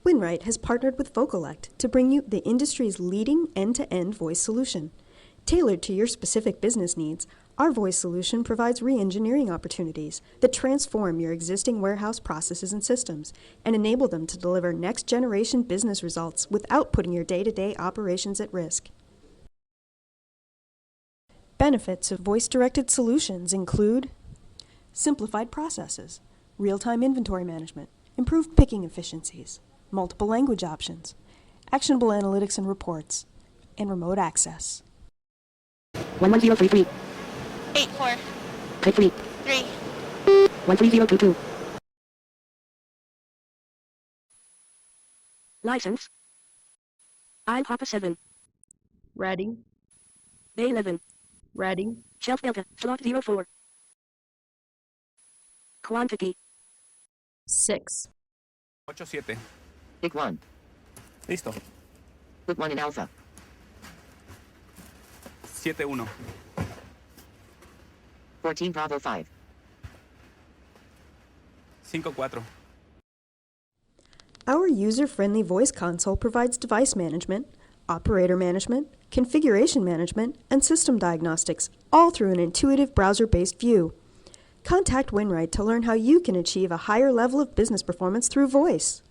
Wynright has partnered with Vocollect to bring you the industry's leading end-to-end voice solution. Tailored to your specific business needs, our voice solution provides re-engineering opportunities that transform your existing warehouse processes and systems and enable them to deliver next-generation business results without putting your day-to-day operations at risk. Benefits of voice-directed solutions include simplified processes, real-time inventory management, improved picking efficiencies, multiple language options, actionable analytics and reports, and remote access. 11033. 84. 53. 3. 13022. License. I'm Papa 7. Ready? Bay 11. Ready? Shelf Delta, slot 04. Quantity. 6. 8-7. Pick 1. Listo. Put 1 in alpha. 7-1. 14 Bravo 5. 5-4. Our user-friendly voice console provides device management, operator management, configuration management, and system diagnostics, all through an intuitive browser-based view. Contact Wynright to learn how you can achieve a higher level of business performance through voice.